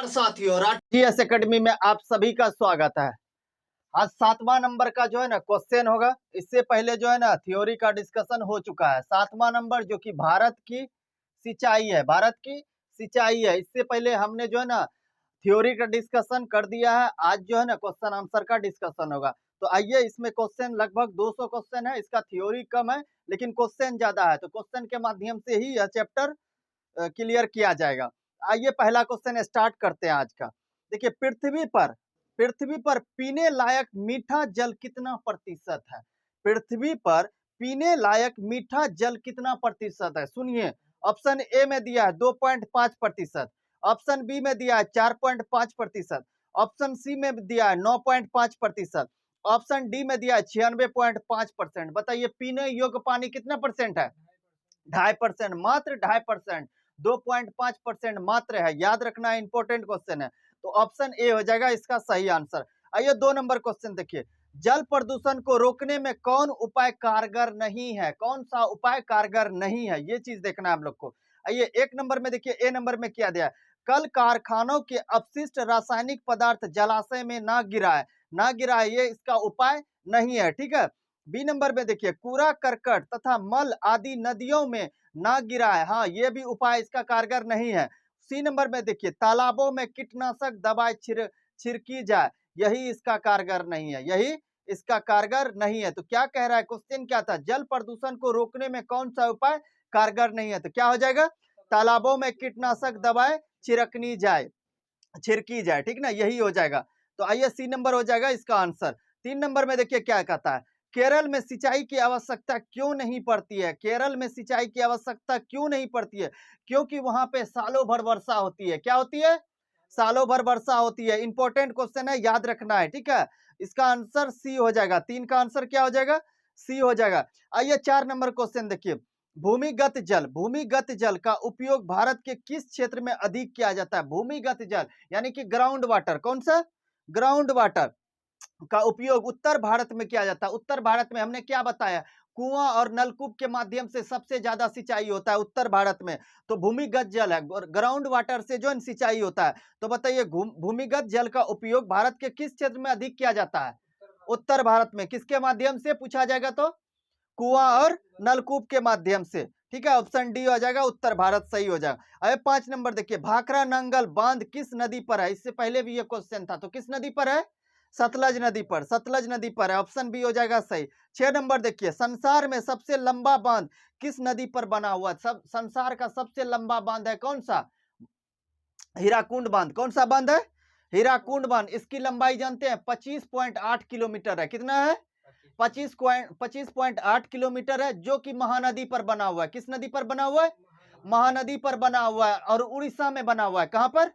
नमस्कार साथियों, राष्ट्रीय एकेडमी में आप सभी का स्वागत है। आज 7वां नंबर का जो है ना क्वेश्चन होगा। इससे पहले जो है ना थ्योरी का डिस्कशन हो चुका है। 7वां नंबर जो कि भारत की सिंचाई है, भारत की सिंचाई है। इससे पहले हमने जो है ना थ्योरी का डिस्कशन कर दिया है। आज जो है ना क्वेश्चन आंसर का डिस्कशन होगा। तो आइए, इसमें क्वेश्चन लगभग 200 क्वेश्चन है। इसका थ्योरी कम है लेकिन क्वेश्चन ज्यादा है, तो क्वेश्चन के माध्यम से ही यह चैप्टर क्लियर किया जाएगा। आइए पहला क्वेश्चन स्टार्ट करते हैं आज का। देखिए, पृथ्वी पर पीने लायक मीठा जल कितना प्रतिशत है? पृथ्वी पर पीने लायक मीठा जल कितना प्रतिशत है? सुनिए, ऑप्शन ए में दिया है 2.5%, ऑप्शन बी में दिया है 4.5%, ऑप्शन सी में दिया है 9.5%, ऑप्शन डी में दिया है 96.5%। बताइए, पीने योग्य पानी कितना परसेंट है? 2.5%, मात्र 2.5%, 2.5% मात्र है। याद रखना, इंपॉर्टेंट क्वेश्चन है। तो ऑप्शन ए हो जाएगा इसका सही आंसर। आइए 2 नंबर क्वेश्चन देखिए। जल प्रदूषण को रोकने में कौन उपाय कारगर नहीं है? कौन सा उपाय कारगर नहीं है, ये चीज देखना है हम लोग को। आइए 1 नंबर में देखिए, ए नंबर में क्या दिया है? कल कारखानों के अपशिष्ट रासायनिक पदार्थ जलाशय में ना गिराए, ये इसका उपाय नहीं है। ठीक है। बी नंबर में देखिए, कूड़ा करकट तथा मल आदि नदियों में ना गिराए, हाँ ये भी उपाय इसका कारगर नहीं है। सी नंबर में देखिए, तालाबों में कीटनाशक दवाई छिड़की जाए, यही इसका कारगर नहीं है, यही इसका कारगर नहीं है। तो क्या कह रहा है क्वेश्चन, क्या था? जल प्रदूषण को रोकने में कौन सा उपाय कारगर नहीं है? तो क्या हो जाएगा? तालाबों में कीटनाशक दवाई छिड़की जाए, ठीक ना, यही हो जाएगा। तो आइए सी नंबर हो जाएगा इसका आंसर। 3 नंबर में देखिए क्या कहता है, केरल में सिंचाई की आवश्यकता क्यों नहीं पड़ती है? केरल में सिंचाई की आवश्यकता क्यों नहीं पड़ती है? क्योंकि वहां पे सालों भर वर्षा होती है। क्या होती है? सालों भर वर्षा होती है। इंपॉर्टेंट क्वेश्चन है, याद रखना है, ठीक है। इसका आंसर सी हो जाएगा। 3 का आंसर क्या हो जाएगा? सी हो जाएगा। आइए 4 नंबर क्वेश्चन देखिए। भूमिगत जल का उपयोग भारत के किस क्षेत्र में अधिक किया जाता है? भूमिगत जल यानी कि ग्राउंड वाटर। कौन सा? ग्राउंड वाटर का उपयोग उत्तर भारत में किया जाता है। उत्तर भारत में हमने क्या बताया? कुआं और नलकूप के माध्यम से सबसे ज्यादा सिंचाई होता है उत्तर भारत में। तो भूमिगत जल है, ग्राउंड वाटर से जो सिंचाई होता है। तो बताइए, भूमिगत जल का उपयोग भारत के किस क्षेत्र में अधिक किया जाता है? उत्तर भारत में। किसके माध्यम से पूछा जाएगा? तो कुआं और नलकूप के माध्यम से। ठीक है, ऑप्शन डी हो जाएगा, उत्तर भारत सही हो जाएगा। अरे 5 नंबर देखिए, भाखड़ा नंगल बांध किस नदी पर है? इससे पहले भी ये क्वेश्चन था, तो किस नदी पर है? सतलज नदी पर, सतलज नदी पर है, ऑप्शन बी हो जाएगा सही। 6 नंबर देखिए, संसार में सबसे लंबा बांध किस नदी पर बना हुआ? सब संसार का सबसे लंबा बांध है कौन सा? हीराकुंड बांध। कौन सा बांध है? हीराकुंड बांध। इसकी लंबाई जानते हैं? 25.8 किलोमीटर है। कितना है? 25.8 किलोमीटर है, जो कि महानदी पर बना हुआ है। किस नदी पर बना हुआ है? महानदी पर बना हुआ है, और उड़ीसा में बना हुआ है। कहां पर?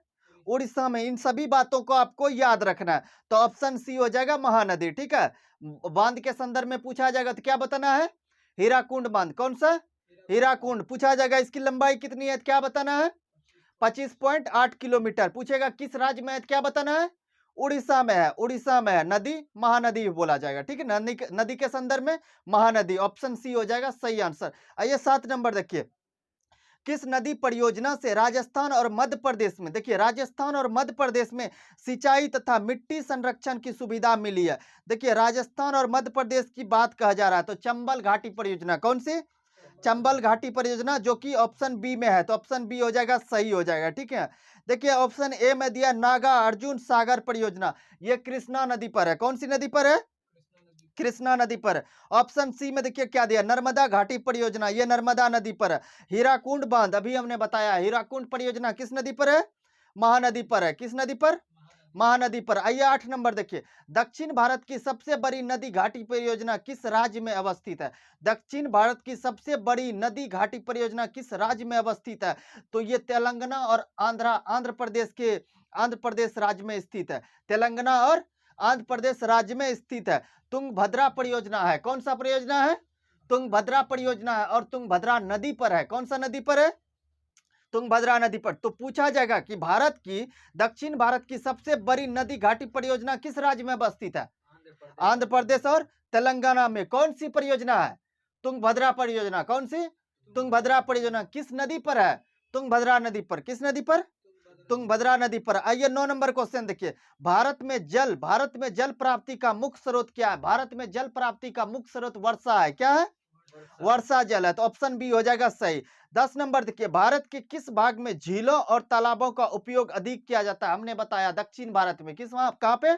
उड़ीसा में। इन सभी बातों को आपको याद रखना है। तो ऑप्शन सी हो जाएगा, महानदी। ठीक है, बांध के संदर्भ में पूछा जाएगा तो क्या बताना है? हीराकुंड बांध। कौन सा? हीराकुंड पूछा जाएगा। इसकी लंबाई कितनी है, क्या बताना है? 25.8 किलोमीटर। पूछेगा किस राज्य में है, क्या बताना है? उड़ीसा में है, उड़ीसा में है। नदी महानदी बोला जाएगा। ठीक है, नदी के संदर्भ में महानदी। ऑप्शन सी हो जाएगा सही आंसर। आइए 7 नंबर देखिए, किस नदी परियोजना से राजस्थान और मध्य प्रदेश में, देखिए राजस्थान और मध्य प्रदेश में सिंचाई तथा मिट्टी संरक्षण की सुविधा मिली है? देखिए, राजस्थान और मध्य प्रदेश की बात कहा जा रहा है, तो चंबल घाटी परियोजना। कौन सी? चंबल घाटी परियोजना, जो कि ऑप्शन बी में है। तो ऑप्शन बी हो जाएगा सही हो जाएगा। ठीक है, देखिए ऑप्शन ए में दिया नागा अर्जुन सागर परियोजना, ये कृष्णा नदी पर है। कौन सी नदी पर है? कृष्णा नदी पर। ऑप्शन सी में देखिए क्या दिया, नर्मदा घाटी परियोजना, ये नर्मदा नदी पर है। हीराकुंड बांध अभी हमने बताया, हीराकुंड परियोजना किस नदी पर है? महानदी पर है। किस नदी पर? महानदी पर। आइए 8 नंबर देखिए, दक्षिण भारत की सबसे बड़ी नदी घाटी परियोजना किस राज्य में अवस्थित है? दक्षिण भारत की सबसे बड़ी नदी घाटी परियोजना किस राज्य में अवस्थित है? तो ये तेलंगाना और आंध्र प्रदेश राज्य में स्थित है। तेलंगाना और आंध्र प्रदेश राज्य में स्थित है। तुंगभद्रा परियोजना है। कौन सा परियोजना है? तुंगभद्रा परियोजना है, और तुंगभद्रा नदी पर है। कौन सा नदी पर है? तुंगभद्रा नदी पर। तो पूछा जाएगा कि दक्षिण भारत की सबसे बड़ी नदी घाटी परियोजना किस राज्य में अवस्थित है? आंध्र प्रदेश और तेलंगाना में। कौन सी परियोजना है? तुंगभद्रा परियोजना। कौन सी? तुंगभद्रा परियोजना किस नदी पर है? तुंगभद्रा नदी पर। किस नदी पर? तुंगभद्रा नदी पर। आइए 9 नंबर क्वेश्चन देखिए, भारत में जल प्राप्ति का मुख्य स्रोत क्या है? भारत में जल प्राप्ति का मुख्य स्रोत वर्षा है। क्या है? वर्षा जल है, तो ऑप्शन बी हो जाएगा सही। 10 नंबर देखिए, भारत के किस भाग में झीलों और तालाबों का उपयोग अधिक किया जाता है? हमने बताया दक्षिण भारत में। किस वहां कहां पे?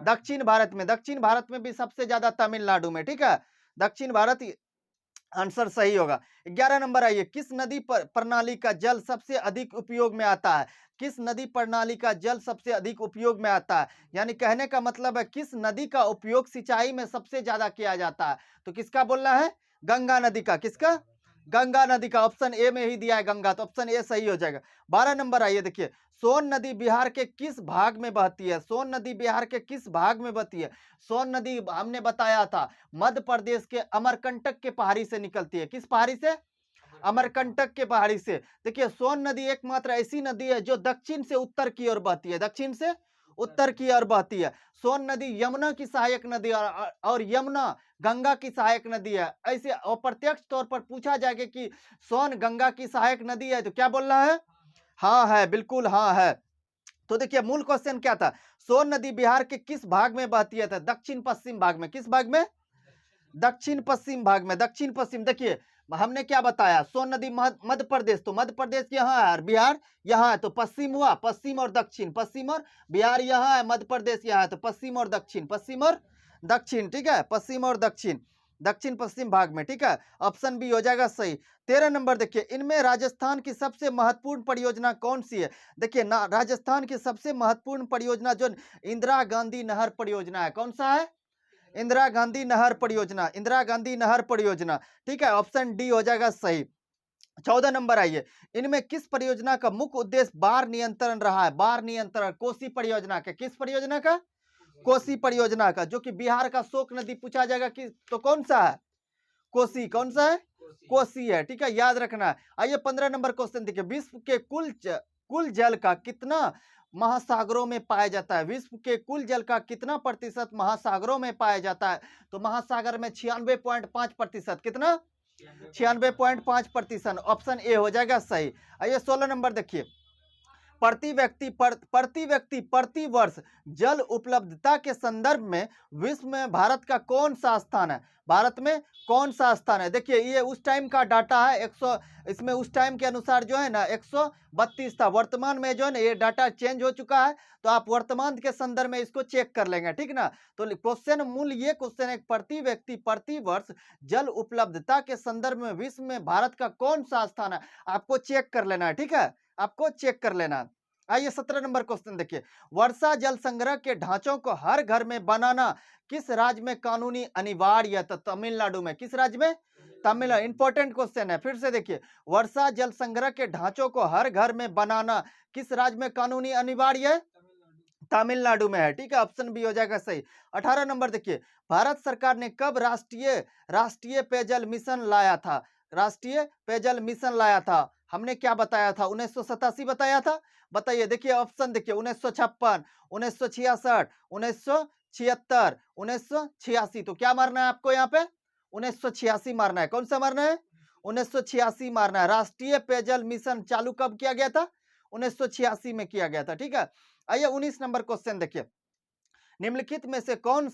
दक्षिण भारत में। दक्षिण भारत में भी सबसे ज्यादा तमिलनाडु में। ठीक है, दक्षिण भारत आंसर सही होगा। 11 नंबर आइए, किस नदी पर प्रणाली का जल सबसे अधिक उपयोग में आता है? किस नदी प्रणाली का जल सबसे अधिक उपयोग में आता है? यानी कहने का मतलब है किस नदी का उपयोग सिंचाई में सबसे ज्यादा किया जाता है? तो किसका बोलना है? गंगा नदी का। किसका? गंगा नदी का। ऑप्शन ए में ही दिया है गंगा, तो ऑप्शन ए सही हो जाएगा। 12 नंबर आइए देखिए, सोन नदी बिहार के किस भाग में बहती है? सोन नदी बिहार के किस भाग में बहती है? सोन नदी हमने बताया था मध्य प्रदेश के अमरकंटक के पहाड़ी से निकलती है। किस पहाड़ी से? अमरकंटक के पहाड़ी से। देखिए, सोन नदी एकमात्र ऐसी नदी है जो दक्षिण से उत्तर की ओर बहती है। दक्षिण से उत्तर की ओर बहती है। सोन नदी यमुना की सहायक नदी और यमुना गंगा की सहायक नदी है। ऐसे अप्रत्यक्ष तौर पर पूछा जाएगा कि सोन गंगा की सहायक नदी है, तो क्या बोलना है? हाँ है, बिल्कुल हाँ है। तो देखिए, मूल क्वेश्चन क्या था? सोन नदी बिहार के किस भाग में बहती है? दक्षिण पश्चिम भाग में। किस भाग में? दक्षिण पश्चिम भाग में। दक्षिण पश्चिम। देखिए, हमने क्या बताया, सोन नदी मध्य प्रदेश, तो मध्य प्रदेश यहाँ है और बिहार यहाँ है, तो पश्चिम हुआ। पश्चिम और दक्षिण, पश्चिम और बिहार यहाँ है, मध्य प्रदेश यहाँ है, तो पश्चिम और दक्षिण, पश्चिम और दक्षिण। ठीक है, पश्चिम और दक्षिण, दक्षिण पश्चिम भाग में। ठीक है, ऑप्शन बी हो जाएगा सही। 13 नंबर देखिए, इनमें राजस्थान की सबसे महत्वपूर्ण परियोजना कौन सी है? देखिए ना, राजस्थान की सबसे महत्वपूर्ण परियोजना जो इंदिरा गांधी नहर परियोजना है। कौन सा है? इंदिरा गांधी नहर परियोजना। इंदिरा गांधी नहर परियोजना। ठीक है, ऑप्शन डी हो जाएगा सही। 14 नंबर आइए, इनमें किस परियोजना का मुख्य उद्देश्य बाढ़ नियंत्रण रहा है? बाढ़ नियंत्रण कोसी परियोजना का। किस परियोजना का? कोसी परियोजना का, जो कि बिहार का शोक नदी पूछा जाएगा कि तो कौन सा है? कोसी। कौन सा है? कोसी है। ठीक है, याद रखना है। आइए 15 नंबर क्वेश्चन देखिए, विश्व के कुल जल का कितना महासागरों में पाया जाता है? विश्व के कुल जल का कितना प्रतिशत महासागरों में पाया जाता है? तो महासागर में 96.5%। कितना? 96.5%। ऑप्शन ए हो जाएगा सही। आइए 16 नंबर देखिए, प्रति वर्ष जल उपलब्धता के संदर्भ में विश्व में भारत का कौन सा स्थान है? भारत में कौन सा स्थान है? देखिए, ये उस टाइम का डाटा है। 100, इसमें उस टाइम के अनुसार जो है ना 132 था। वर्तमान में जो है ना ये डाटा चेंज हो चुका है, तो आप वर्तमान के संदर्भ में इसको चेक कर लेंगे। ठीक ना, तो क्वेश्चन मूल ये क्वेश्चन है, प्रति व्यक्ति प्रति वर्ष जल उपलब्धता के संदर्भ में विश्व में भारत का कौन सा स्थान है, आपको चेक कर लेना है। ठीक है, आपको चेक कर लेना। आइए 17 नंबर क्वेश्चन देखिए, वर्षा जल संग्रह के ढांचों को हर घर में बनाना किस राज्य में कानूनी अनिवार्य है? तो तमिलनाडु में। किस राज्य में? तमिलनाडु। इंपॉर्टेंट क्वेश्चन है, फिर से देखिए, वर्षा जल संग्रह के ढांचों को हर घर में बनाना किस राज्य में कानूनी अनिवार्य है? तमिलनाडु में है। ठीक है, ऑप्शन बी हो जाएगा सही। 18 नंबर देखिए, भारत सरकार ने कब राष्ट्रीय पेयजल मिशन लाया था? राष्ट्रीय पेयजल मिशन लाया था, हमने क्या बताया था? 1987 बताया था। बताइए, देखिए ऑप्शन देखिए, 1956, 1966, 1976, 1986। तो क्या मारना है आपको यहाँ पे? 1986 मारना है। कौन सा मारना है? 1986 मारना है। राष्ट्रीय पेयजल मिशन चालू कब किया गया था? 1986 में किया गया था। ठीक है, आइए 19 नंबर क्वेश्चन देखिए, निम्नलिखित में से कौन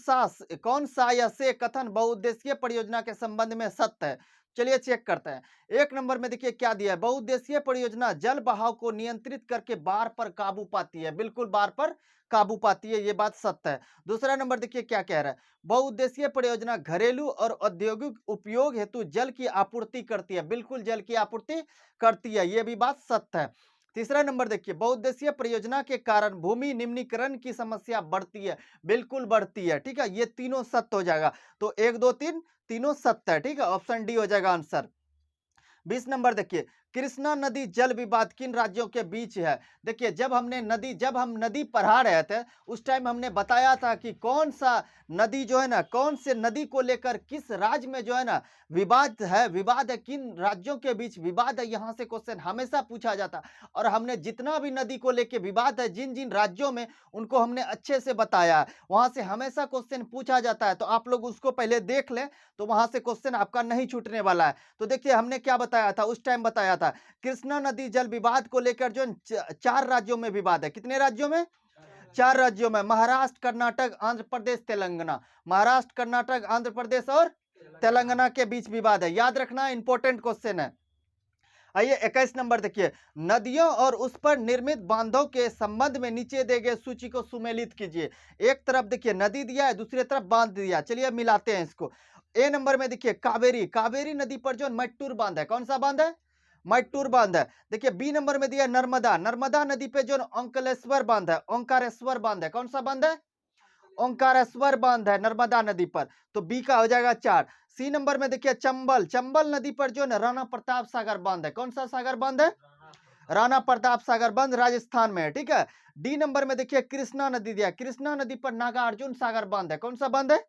सा या से कथन बहुउद्देशीय परियोजना के संबंध में सत्य है? चलिए चेक करते हैं। एक नंबर में देखिए क्या दिया है, बहुउद्देशीय परियोजना जल बहाव को नियंत्रित करके बाढ़ पर काबू पाती है। बिल्कुल, बाढ़ पर काबू पाती है, ये बात सत्य है। दूसरा नंबर देखिए क्या कह रहा है, बहुउद्देशीय परियोजना घरेलू और औद्योगिक उपयोग हेतु जल की आपूर्ति करती है। बिल्कुल, जल की आपूर्ति करती है, ये भी बात सत्य है। तीसरा नंबर देखिए, बहुउद्देशीय परियोजना के कारण भूमि निम्नीकरण की समस्या बढ़ती है। बिल्कुल बढ़ती है। ठीक है, ये तीनों सत्य हो जाएगा। तो 1 2 3 तीनों सत्य है। ठीक है, ऑप्शन डी हो जाएगा आंसर। 20 नंबर देखिए, कृष्णा नदी जल विवाद किन राज्यों के बीच है? देखिए, जब हम नदी पढ़ा रहे थे उस टाइम हमने बताया था कि कौन सा नदी जो है ना, कौन से नदी को लेकर किस राज्य में जो है ना विवाद है, किन राज्यों के बीच विवाद है, यहाँ से क्वेश्चन हमेशा पूछा जाता। और हमने जितना भी नदी को लेकर विवाद है जिन जिन राज्यों में, उनको हमने अच्छे से बताया। वहां से हमेशा क्वेश्चन पूछा जाता है, तो आप लोग उसको पहले देख लें, तो वहां से क्वेश्चन आपका नहीं छूटने वाला है। तो देखिए, हमने क्या बताया था उस टाइम? बताया था है। कृष्णा नदी जल विवाद को लेकर जो 4 राज्यों में विवाद है। कितने राज्यों में? 4 राज्यों में, महाराष्ट्र, कर्नाटक, आंध्र प्रदेश, तेलंगाना। महाराष्ट्र, कर्नाटक, आंध्र प्रदेश और तेलंगाना के बीच विवाद है। याद रखना, इंपॉर्टेंट क्वेश्चन है। आइए 21 नंबर देखिए, नदियों और उस पर निर्मित बांधों के संबंध में नीचे दिए गए सूची को सुमेलित कीजिए। एक तरफ देखिए नदी दिया है, दूसरी तरफ बांध दिया, चलिए मिलाते हैं इसको। ए नंबर में देखिए कावेरी, कावेरी नदी पर जो मट्टूर बांध है, कौन सा बांध है? मट्टूर बांध है। देखिए बी नंबर में दिया नर्मदा, नर्मदा नदी पे जो ओंकारेश्वर बांध है, ओंकारेश्वर बांध है, कौन सा बांध है? ओंकारेश्वर बांध है नर्मदा नदी पर, तो बी का हो जाएगा 4। सी नंबर में देखिए चंबल, चंबल नदी पर जो है राणा प्रताप सागर बांध है, कौन सा सागर बांध है? राणा प्रताप सागर बांध राजस्थान में है, ठीक है। डी नंबर में देखिए कृष्णा नदी दिया, कृष्णा नदी पर नागार्जुन सागर बांध है, कौन सा बांध है?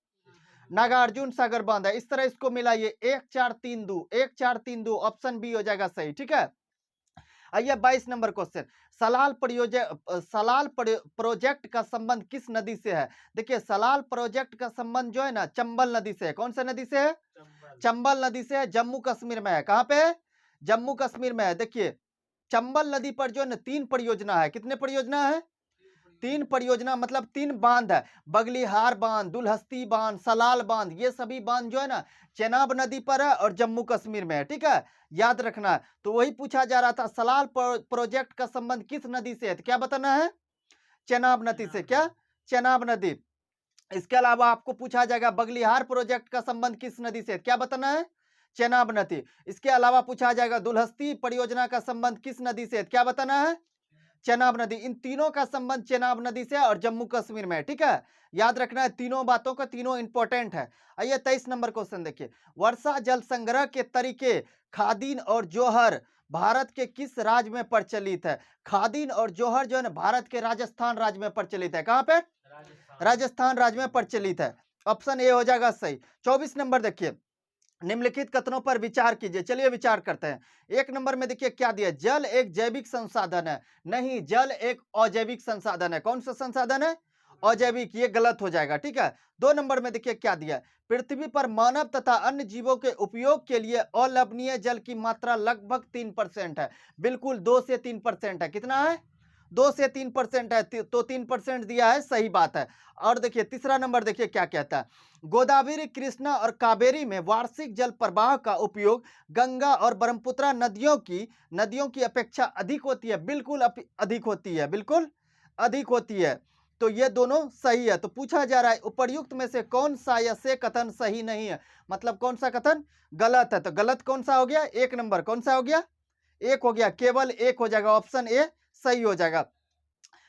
नागार्जुन सागर बांध है। इस तरह इसको मिलाइए, 1 4 3 2, 1 4 3 2, ऑप्शन बी हो जाएगा सही, ठीक है। आइए 22 नंबर क्वेश्चन, सलाल प्रोजेक्ट का संबंध किस नदी से है? देखिए सलाल प्रोजेक्ट का संबंध जो है ना चंबल नदी से है। कौन सा नदी से है? चंबल नदी से है, जम्मू कश्मीर में है। कहां पे है? जम्मू कश्मीर में है। देखिए चंबल नदी पर जो है ना 3 परियोजना है। कितने परियोजना है? 3 परियोजना, मतलब 3 बांध है। बगलीहार बांध, दुलहस्ती बांध, सलाल बांध, ये सभी बांध जो है ना चेनाब नदी पर है और जम्मू कश्मीर में है, ठीक है। याद रखना है। तो वही पूछा जा रहा था, सलाल प्रोजेक्ट का संबंध किस नदी से है? तो क्या बताना है? चेनाब नदी से। क्या? चेनाब नदी। इसके अलावा आपको पूछा जाएगा बगलीहार प्रोजेक्ट का संबंध किस नदी से? क्या बताना है? चेनाब नदी। इसके अलावा पूछा जाएगा दुलहस्ती परियोजना का संबंध किस नदी से? क्या बताना है? चेनाब नदी। इन तीनों का संबंध चेनाब नदी से और जम्मू कश्मीर में है, ठीक है। याद रखना है तीनों बातों को, तीनों इंपॉर्टेंट है। आइए 23 नंबर क्वेश्चन देखिए, वर्षा जल संग्रह के तरीके खादीन और जोहर भारत के किस राज्य में प्रचलित है? खादीन और जोहर जो है ना भारत के राजस्थान राज्य में प्रचलित है। कहां पे? राजस्थान राज्य में प्रचलित है। ऑप्शन ए हो जाएगा सही। 24 नंबर देखिए, निम्नलिखित कथनों पर विचार कीजिए। चलिए विचार करते हैं। एक नंबर में देखिए क्या दिया, जल एक जैविक संसाधन है। नहीं, जल एक अजैविक संसाधन है। कौन सा संसाधन है? अजैविक, ये गलत हो जाएगा, ठीक है। 2 नंबर में देखिए क्या दिया, पृथ्वी पर मानव तथा अन्य जीवों के उपयोग के लिए अलवणीय जल की मात्रा लगभग 3% है। बिल्कुल 2 से 3% है। कितना है? 2 से 3% है, तो 3% दिया है, सही बात है। और देखिए तीसरा नंबर देखिए क्या कहता है, गोदावरी, कृष्णा और कावेरी में वार्षिक जल प्रवाह का उपयोग गंगा और ब्रह्मपुत्र नदियों की अपेक्षा अधिक होती है। बिल्कुल अधिक होती है, बिल्कुल अधिक होती है। तो ये दोनों सही है। तो पूछा जा रहा है उपर्युक्त में से कौन सा या से कथन सही नहीं है, मतलब कौन सा कथन गलत है। तो गलत कौन सा हो गया? 1 नंबर। कौन सा हो गया? 1 हो गया, केवल 1 हो जाएगा, ऑप्शन ए सही हो जाएगा।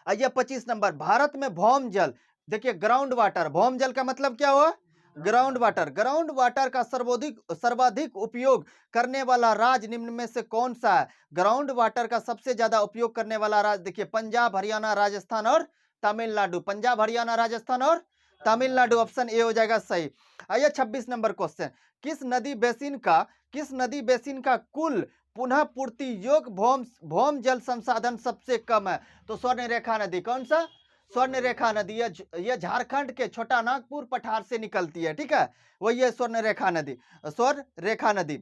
आइए 25 नंबर, भारत में भौम जल, देखिए ग्राउंड वाटर, भौम जल का मतलब क्या हुआ? Ground water. ग्राउंड वाटर का सर्वाधिक उपयोग करने वाला राज्य निम्न में से कौन सा है? ग्राउंड वाटर का सबसे ज्यादा उपयोग करने वाला राज्य देखिए पंजाब, हरियाणा, राजस्थान और तमिलनाडु। पंजाब, हरियाणा, राजस्थान और तमिलनाडु, ऑप्शन ए हो जाएगा सही। आइए 26 नंबर क्वेश्चन, किस नदी बेसिन का कुल पुनः पूर्ति योग्य भौम जल संसाधन सबसे कम है? तो स्वर्ण रेखा नदी। कौन सा? स्वर्ण रेखा नदी। यह झारखंड के छोटा नागपुर पठार से निकलती है, ठीक है। वही है स्वर्ण रेखा नदी, स्वर्ण रेखा नदी,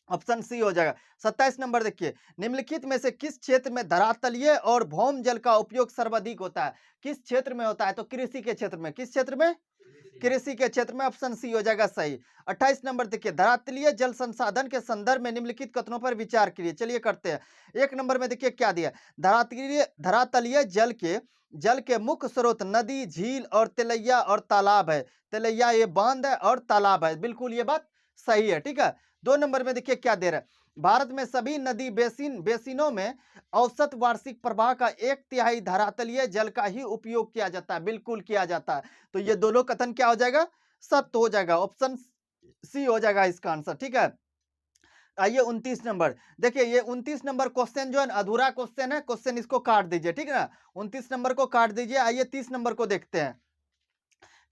ऑप्शन सी हो जाएगा। 27 नंबर देखिए, निम्नलिखित में से किस क्षेत्र में धरातलीय और भौम जल का उपयोग सर्वाधिक होता है? किस क्षेत्र में होता है? तो कृषि के क्षेत्र में। किस क्षेत्र में? कृषि के क्षेत्र में, ऑप्शन सी हो जाएगा सही। 28 नंबर देखिए, धरातलीय जल संसाधन के संदर्भ में निम्नलिखित कथनों पर विचार करिए। चलिए करते हैं। 1 नंबर में देखिए क्या दिया, धरातलीय जल के मुख्य स्रोत नदी, झील और तिलैया और तालाब है। तिलैया ये बांध है और तालाब है, बिल्कुल ये बात सही है, ठीक है। 2 नंबर में देखिए क्या दे रहा है, भारत में सभी नदी बेसिनों में औसत वार्षिक प्रवाह का 1/3 धरातलीय जल का ही उपयोग किया जाता है। बिल्कुल किया जाता है। तो ये दोनों कथन क्या हो जाएगा? सत्य हो जाएगा, ऑप्शन सी हो जाएगा इसका आंसर, ठीक है। आइए 29 नंबर देखिए, ये 29 नंबर क्वेश्चन जो है अधूरा क्वेश्चन है, क्वेश्चन इसको काट दीजिए, ठीक है ना। 29 नंबर को काट दीजिए। आइए 30 नंबर को देखते हैं।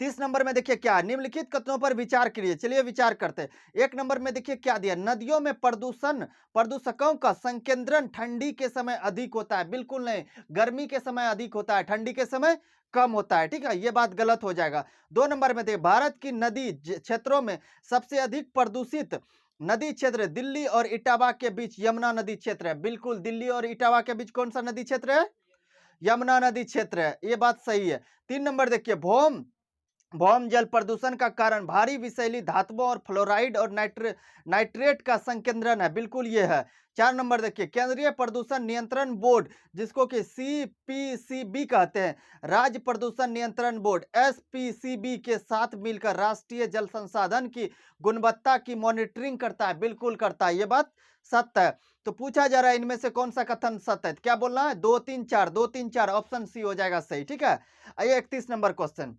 30 नंबर में देखिए क्या, निम्नलिखित कथनों पर विचार करिए। चलिए विचार करते हैं। 1 नंबर में देखिए क्या दिया, नदियों में प्रदूषकों का संकेंद्रण ठंडी के समय अधिक होता है। बिल्कुल नहीं, गर्मी के समय अधिक होता है, ठंडी के समय कम होता है, ठीक है। ये बात गलत हो जाएगा। 2 नंबर में देखिए, भारत की नदी क्षेत्रों में सबसे अधिक प्रदूषित नदी क्षेत्र दिल्ली और इटावा के बीच यमुना नदी क्षेत्र है। बिल्कुल, दिल्ली और इटावा के बीच कौन सा नदी क्षेत्र है? यमुना नदी क्षेत्र है। ये बात सही है। 3 नंबर देखिए, भौम भौम जल प्रदूषण का कारण भारी विषैली धातुओं और फ्लोराइड और नाइट्रेट का संकेंद्रण है। बिल्कुल ये है। 4 नंबर देखिए, केंद्रीय प्रदूषण नियंत्रण बोर्ड, जिसको कि सीपीसीबी कहते हैं, राज्य प्रदूषण नियंत्रण बोर्ड एसपीसीबी के साथ मिलकर राष्ट्रीय जल संसाधन की गुणवत्ता की मॉनिटरिंग करता है। बिल्कुल करता है, ये बात सत्य है। तो पूछा जा रहा है इनमें से कौन सा कथन सत्य है, तो क्या बोलना है? 2 3 4, 2 3 4, ऑप्शन सी हो जाएगा सही। ठीक है, आइए 31 नंबर क्वेश्चन,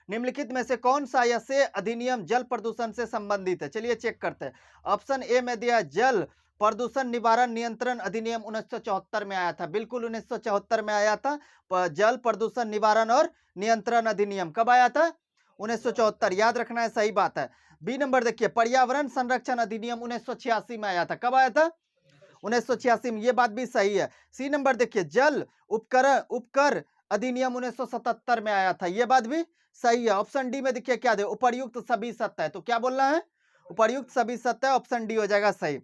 निम्नलिखित में से कौन सा ऐसे अधिनियम जल प्रदूषण से संबंधित है? चलिए चेक करते हैं। ऑप्शन ए में दिया जल प्रदूषण निवारण नियंत्रण अधिनियम 1974 में आया था। बिल्कुल 1974 में आया था। जल प्रदूषण निवारण और नियंत्रण अधिनियम कब आया था? 1974, याद रखना है, सही बात है। बी नंबर देखिए, पर्यावरण संरक्षण अधिनियम 1986 में आया था। कब आया था? 1986 में, ये बात भी सही है। सी नंबर देखिए, जल उपकर अधिनियम 1977 में आया था। ये बात भी सही है। ऑप्शन डी में देखिए क्या दे, उपर्युक्त सभी सत्य है। तो क्या बोलना है? उपर्युक्त सभी सत्य है, ऑप्शन डी हो जाएगा सही।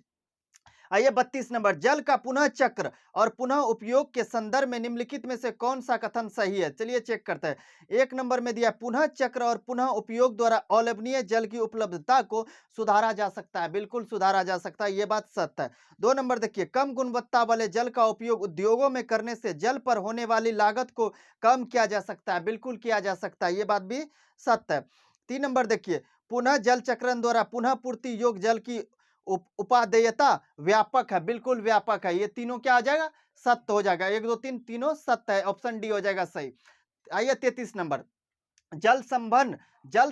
आइए 32 नंबर, जल का पुनः चक्र और पुनः उपयोग के संदर्भ में निम्नलिखित में से कौन सा कथन सही है? चलिए चेक करते हैं। 1 नंबर में दिया, पुनः चक्र और पुनः उपयोग द्वारा अलवणीय जल की उपलब्धता को सुधारा जा सकता है। बिल्कुल सुधारा जा सकता है, ये बात सत्य है। 2 नंबर देखिए, कम गुणवत्ता वाले जल का उपयोग उद्योगों में करने से जल पर होने वाली लागत को कम किया जा सकता है। बिल्कुल किया जा सकता है, ये बात भी सत्य है। 3 नंबर देखिए, पुनः जल चक्रण द्वारा पुनः पूर्ति योग्य जल की उपादेयता व्यापक है। बिल्कुल व्यापक है, ये तीनों क्या आ जाएगा? सत्य हो जाएगा। 1 2 3 तीनों सत्य है, ऑप्शन डी हो जाएगा सही। आइए 33 नंबर, जल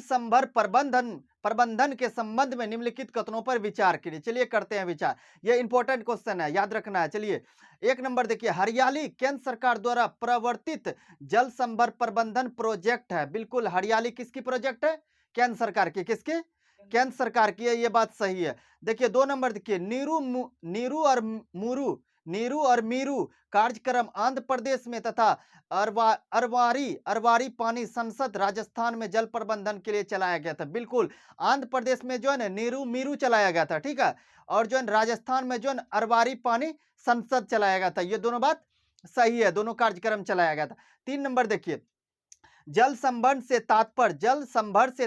संभर प्रबंधन के संबंध में निम्नलिखित कथनों पर विचार कीजिए। चलिए करते हैं विचार, ये इंपॉर्टेंट क्वेश्चन है, याद रखना है। चलिए 1 नंबर देखिए, हरियाली केंद्र सरकार द्वारा प्रवर्तित जल संभर प्रबंधन प्रोजेक्ट है। बिल्कुल, हरियाली किसकी प्रोजेक्ट है? केंद्र सरकार की। किसकी? केंद्र सरकार की है, ये बात सही है। देखिए 2 नंबर देखिए, नीरू और मीरू कार्यक्रम आंध्र प्रदेश में तथा अरवारी पानी संसद राजस्थान में जल प्रबंधन के लिए चलाया गया था। बिल्कुल, आंध्र प्रदेश में जो है ना नीरू मीरू चलाया गया था, ठीक है, और जो है राजस्थान में जो है अरवारी पानी संसद चलाया गया था। ये दोनों बात सही है, दोनों कार्यक्रम चलाया गया था। 3 नंबर देखिए, जल संभर से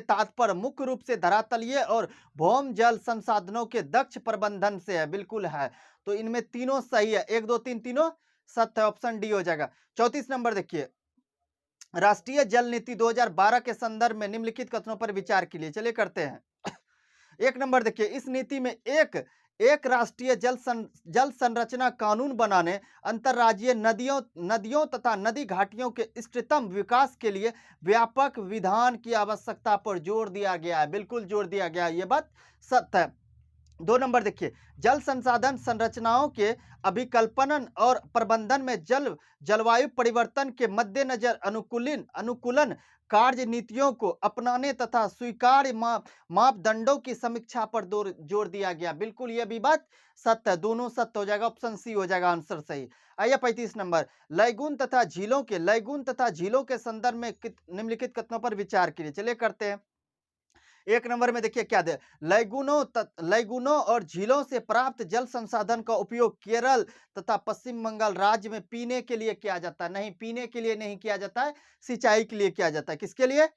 तात्पर्य मुख्य रूप से धरातलीय और भौम जल संसाधनों के दक्ष प्रबंधन से है। बिल्कुल है, तो इनमें तीनों सही है। 1 2 3 तीनों सत्य है, ऑप्शन डी हो जाएगा। 34 नंबर देखिए, राष्ट्रीय जल नीति 2012 के संदर्भ में निम्नलिखित कथनों पर विचार के लिए चलिए करते हैं। 1 नंबर देखिए, इस नीति में एक राष्ट्रीय जल संरचना कानून बनाने, अंतर्राज्यीय नदियों तथा नदी घाटियों के इष्टतम विकास के लिए व्यापक विधान की आवश्यकता पर जोर दिया गया है। बिल्कुल जोर दिया गया है, ये बात सत्य है। 2 नंबर देखिए, जल संसाधन संरचनाओं के अभिकल्पन और प्रबंधन में जलवायु परिवर्तन के मद्देनजर अनुकूलन कार्य नीतियों को अपनाने तथा स्वीकार्य मापदंडों की समीक्षा पर जोर दिया गया। बिल्कुल ये भी बात सत्य है, दोनों सत्य हो जाएगा, ऑप्शन सी हो जाएगा आंसर सही। आइए 35 नंबर, लैगून तथा झीलों के संदर्भ में निम्नलिखित कथनों पर विचार कीजिए। चलिए करते हैं। 1 नंबर में देखिए क्या दे, लैगूनों और झीलों से प्राप्त जल संसाधन का उपयोग केरल तथा पश्चिम बंगाल राज्य में पीने के लिए किया जाता है। नहीं, पीने के लिए नहीं किया जाता है, सिंचाई के लिए किया जाता है। किसके लिए?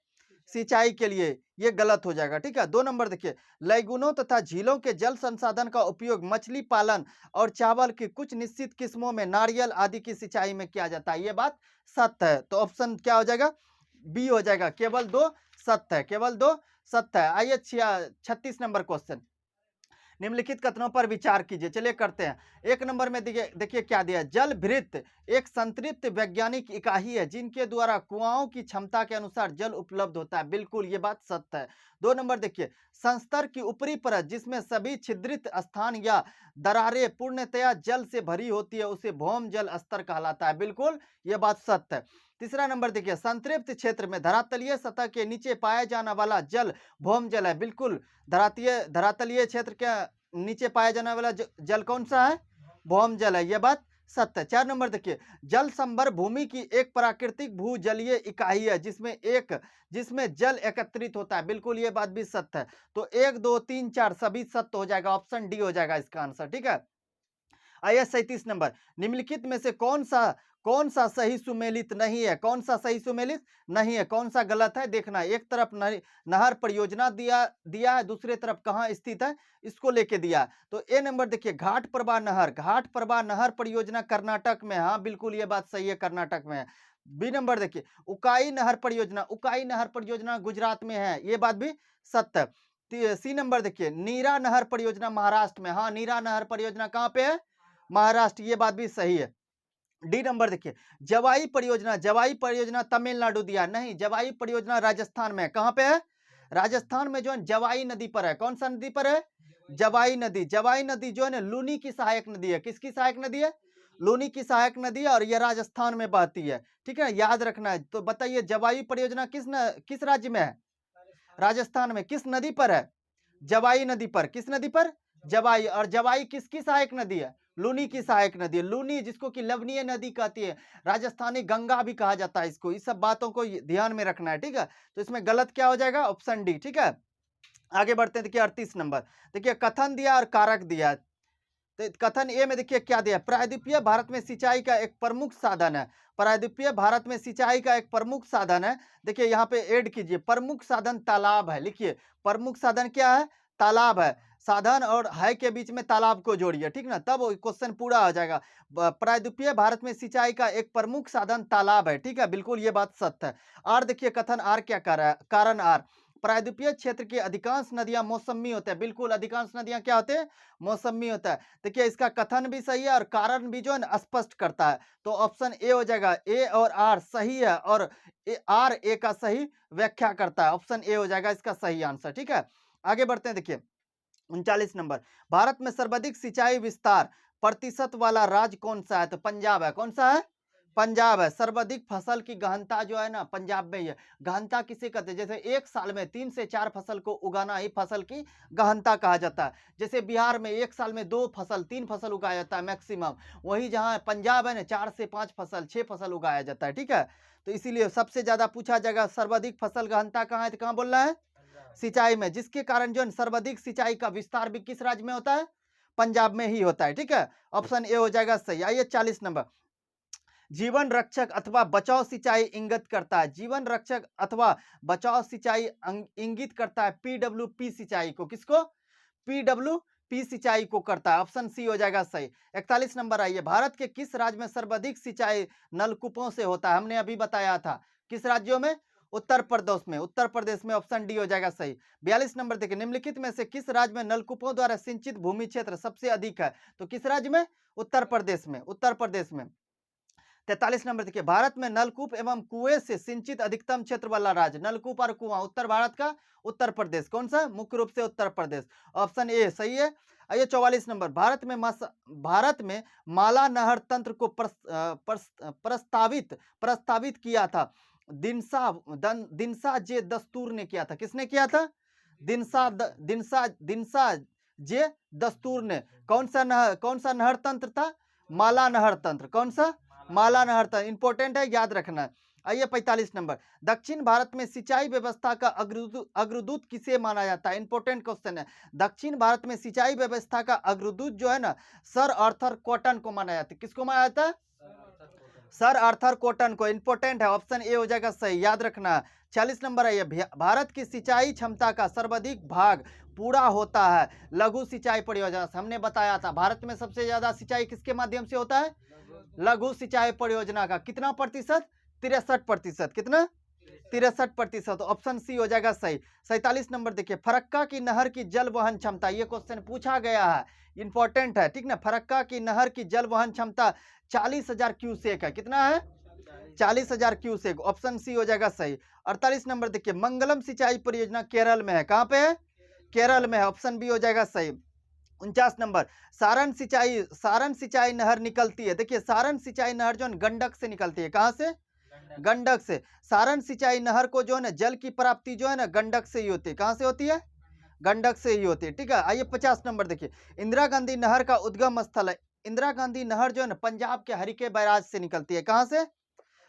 सिंचाई के लिए, ये गलत हो जाएगा, ठीक है। 2 नंबर देखिए, लैगूनों तथा झीलों के जल संसाधन का उपयोग मछली पालन और चावल की कुछ निश्चित किस्मों में नारियल आदि की सिंचाई में किया जाता है। ये बात सत्य है, तो ऑप्शन क्या हो जाएगा? बी हो जाएगा। केवल 2 सत्य है, केवल 2 सत्य है। आइए 36 नंबर क्वेश्चन, निम्नलिखित कथनों पर विचार कीजिए। चलिए करते हैं। 1 नंबर में देखिए क्या दिया, जल भृत एक संतृप्त वैज्ञानिक इकाई है जिनके द्वारा कुआओं की क्षमता के अनुसार जल उपलब्ध होता है। बिल्कुल ये बात सत्य है। 2 नंबर देखिए, संस्तर की ऊपरी परत जिसमें सभी छिद्रित स्थान या दरारें पूर्णतया जल से भरी होती है उसे भौम जल स्तर कहलाता है। बिल्कुल ये बात सत्य है। 3 नंबर देखिए, संतृप्त क्षेत्र में धरातलीय सतह के नीचे पाया जाने वाला जल भौम जल है। बिल्कुल, धरातलीय क्षेत्र के नीचे पाया जाने वाला जल कौन सा है? भौम जल है, यह बात सत्य है। 4 नंबर देखिए, जल संभर भूमि की एक प्राकृतिक भूजलीय इकाई है जिसमें जल एकत्रित होता है, बिल्कुल ये बात भी सत्य है। तो 1 2 3 4 सभी सत्य हो जाएगा, ऑप्शन डी हो जाएगा इसका आंसर, ठीक है। आइए 37 नंबर, निम्नलिखित में से कौन सा सही सुमेलित नहीं है, कौन सा सही सुमेलित नहीं है, कौन सा गलत है देखना है। एक तरफ नहर परियोजना दिया है, दूसरे तरफ कहाँ स्थित है इसको लेके दिया है। तो ए नंबर देखिए, घाट प्रभा नहर परियोजना कर्नाटक में, हाँ बिल्कुल ये बात सही है, कर्नाटक में है। बी नंबर देखिए, उकाई नहर परियोजना गुजरात में है, ये बात भी सत्य है। सी नंबर देखिए, नीरा नहर परियोजना महाराष्ट्र में, हाँ नीरा नहर परियोजना कहाँ पे है, महाराष्ट्र, ये बात भी सही है। डी नंबर देखिए, जवाई परियोजना तमिलनाडु दिया, नहीं जवाई परियोजना राजस्थान में है, कहां पे है, राजस्थान में जो है जवाई नदी पर है। कौन सा नदी पर है, जवाई नदी जो है ना लूनी की सहायक नदी है। किसकी सहायक नदी है, लूनी की सहायक नदी है, और यह राजस्थान में बहती है, ठीक है, याद रखना है। तो बताइए जवाई परियोजना किस राज्य में है, राजस्थान में। किस नदी पर है, जवाई नदी पर। किस नदी पर, जवाई। और जवाई किसकी सहायक नदी है, लूनी की सहायक नदी है। लूनी जिसको कि लवणीय नदी कहती है, राजस्थानी गंगा भी कहा जाता है इसको। इस सब बातों को ध्यान में रखना है, ठीक है। तो इसमें गलत क्या हो जाएगा, ऑप्शन डी, ठीक है। आगे बढ़ते हैं, देखिए 38 नंबर, देखिए कथन दिया और कारक दिया। तो कथन ए में देखिए क्या दिया, प्रायद्वीपीय भारत में सिंचाई का एक प्रमुख साधन है। प्रायद्वीपीय भारत में सिंचाई का एक प्रमुख साधन है। देखिए यहाँ पे ऐड कीजिए, प्रमुख साधन तालाब है, लिखिए प्रमुख साधन क्या है, तालाब है। साधन और है के बीच में तालाब को जोड़िए, ठीक ना, तब क्वेश्चन पूरा हो जाएगा। प्रायद्वीपीय भारत में सिंचाई का एक प्रमुख साधन तालाब है, ठीक है, बिल्कुल ये बात सत्य है। आर देखिए, कथन आर क्या कर रहा है, कारण आर, प्रायद्वीपीय क्षेत्र की अधिकांश नदियां मौसमी होते हैं, बिल्कुल अधिकांश नदियां क्या होते हैं, मौसमी होता है। देखिए इसका कथन भी सही है और कारण भी जो है स्पष्ट करता है। तो ऑप्शन ए हो जाएगा, ए और आर सही है, और आर ए का सही व्याख्या करता है, ऑप्शन ए हो जाएगा इसका सही आंसर, ठीक है। आगे बढ़ते हैं, देखिए 39 नंबर, भारत में सर्वाधिक सिंचाई विस्तार प्रतिशत वाला राज्य कौन सा है, तो पंजाब है। कौन सा है, पंजाब है। सर्वाधिक फसल की गहनता जो है ना पंजाब में ही है। गहनता किसे कहते हैं, जैसे एक साल में 3 से 4 फसल को उगाना ही फसल की गहनता कहा जाता है। जैसे बिहार में एक साल में 2 फसल 3 फसल उगाया जाता है मैक्सिमम, वही जहां पंजाब है ना 4 से 5 फसल 6 फसल उगाया जाता है, ठीक है। तो इसीलिए सबसे ज्यादा पूछा जाएगा सर्वाधिक फसल गहनता कहाँ है, तो कहाँ बोलना है, सिंचाई में, जिसके कारण जो सर्वाधिक सिंचाई का विस्तार भी किस राज्य में होता है, पंजाब में ही होता है, ठीक है। ऑप्शन ए हो जाएगा सही। आइए 40 नंबर, जीवन रक्षक अथवा बचाव सिंचाई इंगित करता है, जीवन रक्षक अथवा बचाव सिंचाई इंगित करता है पीडब्ल्यूपी सिंचाई को, किसको, पीडब्ल्यूपी सिंचाई को करता है, ऑप्शन सी हो जाएगा सही। 41 नंबर आइए, भारत के किस राज्य में सर्वाधिक सिंचाई नलकूपों से होता है, हमने अभी बताया था, किस राज्यों में, उत्तर प्रदेश में, ऑप्शन डी हो जाएगा सही। 42 नंबर देखिए, निम्नलिखित में से किस राज्य में नलकूपों द्वारा सिंचित भूमि क्षेत्र सबसे अधिक है, तो किस राज्य में, उत्तर प्रदेश में। 43 नंबर देखिए, भारत में नलकूप एवं कुएं से सिंचित अधिकतम क्षेत्र वाला राज्य, नलकूप और कुआं उत्तर भारत का, उत्तर प्रदेश। कौन सा, मुख्य रूप से उत्तर प्रदेश, ऑप्शन ए सही है। आइए 44 नंबर, भारत में माला नहर तंत्र को प्रस्तावित किया था दिनसा जे दस्तूर ने किया था, किसने किया था, दिनसा जे दस्तूर ने। कौन सा नहर तंत्र था, माला नहर तंत्र। कौन सा, माला नहर तंत्र, इंपॉर्टेंट है, याद रखना है। आइए 45 नंबर, दक्षिण भारत में सिंचाई व्यवस्था का अग्रदूत किसे माना जाता है, इंपॉर्टेंट क्वेश्चन है। दक्षिण भारत में सिंचाई व्यवस्था का अग्रदूत जो है ना सर आर्थर कॉटन को माना जाता है, किसको माना जाता है, सर आर्थर कॉटन को, इंपॉर्टेंट है, ऑप्शन ए हो जाएगा सही, याद रखना। 46 नंबर है, भारत की सिंचाई क्षमता का सर्वाधिक भाग पूरा होता है लघु सिंचाई परियोजना से। हमने बताया था भारत में सबसे ज्यादा सिंचाई किसके माध्यम से होता है, लघु सिंचाई परियोजना का, कितना प्रतिशत, 63%, कितना, 63%, ऑप्शन सी हो जाएगा सही। 47 नंबर देखिए, फरक्का की नहर की जल वहन क्षमता, ये क्वेश्चन पूछा गया है, इंपॉर्टेंट है, ठीक ना। फरक्का की नहर की जल वहन क्षमता 40,000 क्यूसेक है, कितना है, 40,000 क्यूसेक, ऑप्शन सी हो जाएगा सही। 48 नंबर देखिए, मंगलम सिंचाई परियोजना केरल में है, कहां पे है, केरल में है, ऑप्शन बी हो जाएगा सही। 49 नंबर, सारण सिंचाई नहर निकलती है, देखिए सारण सिंचाई नहर जो है गंडक से निकलती है, कहां से, गंडक से। सारण सिंचाई नहर को जो है ना जल की प्राप्ति जो है ना गंडक से ही होती है, कहां से होती है, गंडक से ही होती है, ठीक है। आइए 50 नंबर देखिए, इंदिरा गांधी नहर का उद्गम स्थल है, इंदिरा गांधी नहर जो है ना पंजाब के हरिके बैराज से निकलती है। कहां से?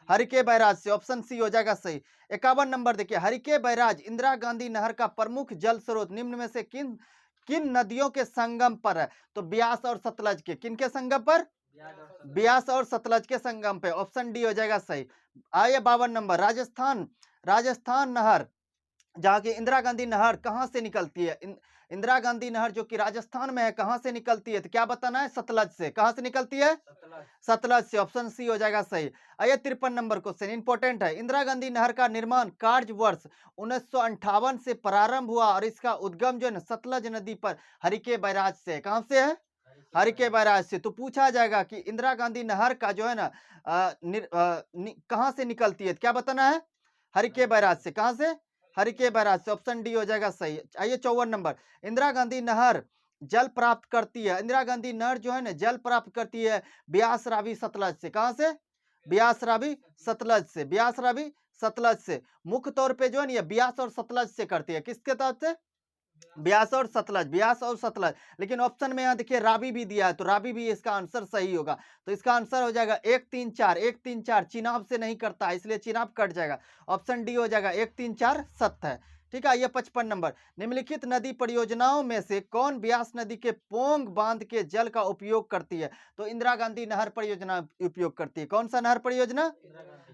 हरिके बैराज से। ऑप्शन सी हो जाएगा सही। 51 नंबर देखिए, हरिके बैराज इंदिरा गांधी नहर का प्रमुख जल स्रोत निम्न में से किन किन नदियों के संगम पर है? तो ब्यास और सतलज के। किन के संगम पर? ब्यास और सतलज के संगम पे। ऑप्शन डी हो जाएगा सही। आइए 52 नंबर, राजस्थान राजस्थान नहर, जहाँ की इंदिरा गांधी नहर कहाँ से निकलती है? इंदिरा गांधी नहर जो कि राजस्थान में है, कहाँ से निकलती है? तो क्या बताना है? सतलज से। कहाँ से निकलती है? सतलज से। ऑप्शन सी हो जाएगा सही। आइए 53 नंबर क्वेश्चन इंपॉर्टेंट है। इंदिरा गांधी नहर का निर्माण कार्य वर्ष 1958 से प्रारंभ हुआ और इसका उद्गम जो है ना सतलज नदी पर हरिके बैराज से। कहां से है? हरिके बैराज से। तो पूछा जाएगा कि इंदिरा गांधी नहर का जो है ना कहां से निकलती है? क्या बताना है? हरिके बैराज से। कहां से? हरिके बैराज से। ऑप्शन डी हो जाएगा सही। आइए 54 नंबर, इंदिरा गांधी नहर जल प्राप्त करती है, इंदिरा गांधी नहर जो है ना जल प्राप्त करती है ब्यास रावी सतलज से। कहां से? ब्यास रावी सतलज से। ब्यास रावी सतलज से। मुख्य तौर पे जो है ना ये ब्यास और सतलज से करती है। किसके तौर से? ब्यास और सतलज। ब्यास और सतलज। लेकिन ऑप्शन में यहाँ देखिए रावी भी दिया है, तो रावी भी इसका आंसर सही होगा। तो इसका आंसर हो जाएगा 1 3 4। 1 3 4 चिनाब से नहीं करता है, इसलिए चिनाब कट जाएगा। ऑप्शन डी हो जाएगा 1 3 4 सत्य है। ठीक है। ये 55 नंबर, निम्नलिखित नदी परियोजनाओं में से कौन ब्यास नदी के पोंग बांध के जल का उपयोग करती है? तो इंदिरा गांधी नहर परियोजना उपयोग करती है। कौन सा नहर परियोजना?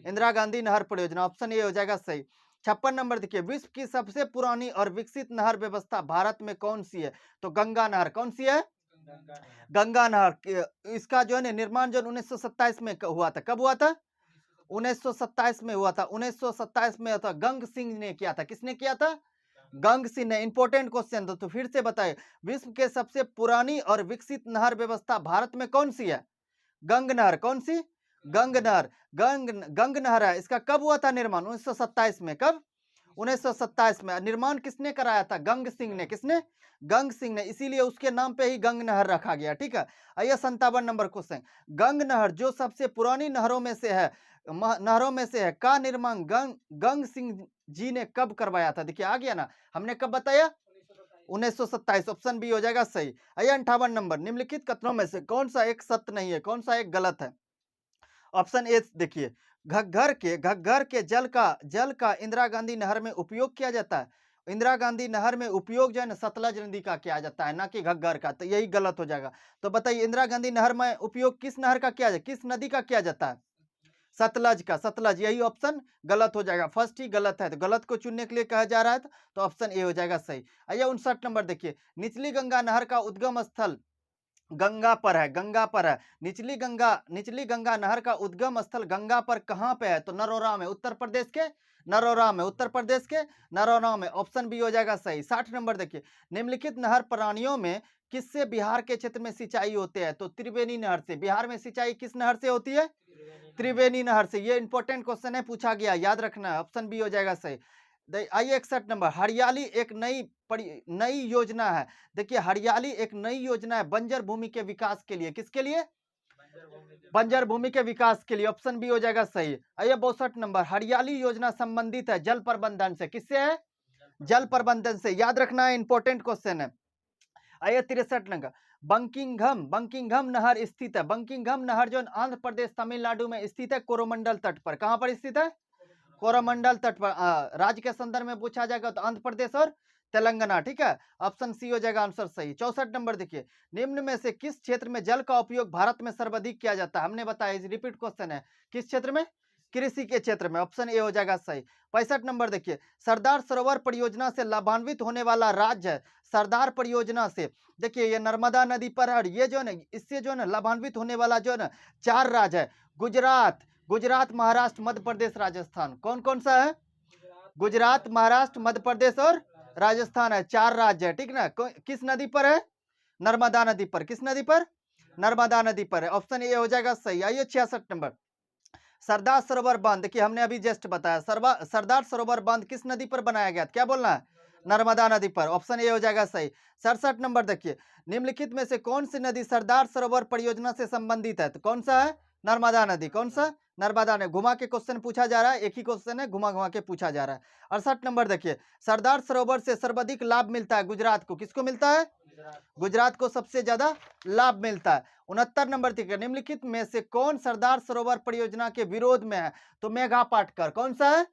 इंदिरा गांधी नहर परियोजना। ऑप्शन ए हो जाएगा सही। 56 नंबर देखिए, विश्व की सबसे पुरानी और विकसित नहर व्यवस्था भारत में कौन सी है? तो गंगा नहर। कौन सी है? गंगा नहर। इसका जो है ना निर्माण जो 1927 में हुआ था। कब हुआ था? 1927 में हुआ था। 1927 में था, गंग सिंह ने किया था। किसने किया था? गंग सिंह ने। इंपॉर्टेंट क्वेश्चन था, तो फिर से बताए, विश्व के सबसे पुरानी और विकसित नहर व्यवस्था भारत में कौन सी है? गंग नहर। कौन सी? गंग नहर। गंग नहर है। इसका कब हुआ था निर्माण? 1927 में। कब? 1927 में। निर्माण किसने कराया था? गंग सिंह ने। किसने? गंग सिंह ने। इसीलिए उसके नाम पे ही गंग नहर रखा गया। ठीक है। आइए 57 नंबर क्वेश्चन, गंग नहर जो सबसे पुरानी नहरों में से है, का निर्माण गंग सिंह जी ने कब करवाया था? देखिए आ गया ना, हमने कब बताया? 1927। ऑप्शन बी हो जाएगा सही। आइए 58 नंबर, निम्नलिखित कथनों में से कौन सा एक सत्य नहीं है, कौन सा एक गलत है? ऑप्शन ए देखिए, घग्घर के जल का इंदिरा गांधी नहर में उपयोग किया जाता है। इंदिरा गांधी नहर में उपयोग जो है ना सतलज नदी का किया जाता है, ना कि घग्घर का। तो यही गलत हो जाएगा। तो बताइए इंदिरा गांधी नहर में उपयोग किस नहर का किया जाए, किस नदी का किया जाता है? सतलज का। सतलज। यही ऑप्शन गलत हो जाएगा। फर्स्ट ही गलत है, तो गलत को चुनने के लिए कहा जा रहा है, तो ऑप्शन ए हो जाएगा सही। आइए 59 नंबर देखिए, निचली गंगा नहर का उद्गम स्थल गंगा पर है। गंगा पर है। निचली गंगा नहर का उद्गम स्थल गंगा पर कहां पे है? तो नरोरा में। उत्तर प्रदेश के नरोरा में। उत्तर प्रदेश के नरोरा में। ऑप्शन बी हो जाएगा सही। 60 नंबर देखिए, निम्नलिखित नहर प्रणालियों में किससे बिहार के क्षेत्र में सिंचाई होते हैं? तो त्रिवेणी नहर से। बिहार में सिंचाई किस नहर से होती है? त्रिवेणी नहर से। ये इंपॉर्टेंट क्वेश्चन है, पूछा गया, याद रखना है। ऑप्शन बी हो जाएगा सही। आइए 61 नंबर, हरियाली एक नई योजना है। देखिए हरियाली एक नई योजना है बंजर भूमि के विकास के लिए। किसके लिए? बंजर भूमि के विकास के लिए। ऑप्शन बी हो जाएगा सही। आइए 62 नंबर, हरियाली योजना संबंधित है जल प्रबंधन से। किससे है? जल प्रबंधन से। याद रखना है, इंपॉर्टेंट क्वेश्चन है। आइए 63 नंबर, बंकिंघम नहर स्थित है। बंकिंघम नहर जो आंध्र प्रदेश तमिलनाडु में स्थित है, कोरोमंडल तट पर। कहां पर स्थित है? कोरोमंडल तट पर। राज्य के संदर्भ में पूछा जाएगा तो आंध्र प्रदेश और तेलंगाना। ठीक है। ऑप्शन सी हो जाएगा आंसर सही। 64 नंबर देखिए, निम्न में से किस क्षेत्र में जल का उपयोग भारत में सर्वाधिक किया जाता है? हमने बताया, रिपीट क्वेश्चन है, किस क्षेत्र में? कृषि के क्षेत्र में। ऑप्शन ए हो जाएगा सही। 65 नंबर देखिए, सरदार सरोवर परियोजना से लाभान्वित होने वाला राज्य है। सरदार परियोजना से देखिए ये नर्मदा नदी पर है, ये जो है ना इससे जो है ना लाभान्वित होने वाला जो है ना 4 राज्य है, गुजरात, महाराष्ट्र, मध्य प्रदेश, राजस्थान। कौन कौन सा है? गुजरात, महाराष्ट्र, मध्य प्रदेश और राजस्थान है। 4 राज्य है। ठीक ना। किस नदी पर है? नर्मदा नदी पर। किस नदी पर? नर्मदा नदी पर है। ऑप्शन ए हो जाएगा सही। आइए 66 नंबर, सरदार सरोवर बांध, देखिए हमने अभी जस्ट बताया, सरदार सरोवर बांध किस नदी पर बनाया गया? क्या बोलना है? नर्मदा नदी पर। ऑप्शन ए हो जाएगा सही। 67 नंबर देखिए, निम्नलिखित में से कौन सी नदी सरदार सरोवर परियोजना से संबंधित है? तो कौन सा है? नर्मदा नदी। कौन सा? नर्मदा ने। घुमा के क्वेश्चन पूछा जा रहा है, एक ही क्वेश्चन है, घुमा घुमा के पूछा जा रहा है। 68 नंबर देखिए, सरदार सरोवर से सर्वाधिक लाभ मिलता है गुजरात को। किसको मिलता है? गुजरात को सबसे ज्यादा लाभ मिलता है। 69 नंबर देखिए, निम्नलिखित में से कौन सरदार सरोवर परियोजना के विरोध में है? तो मेघा पाटकर। कौन सा है?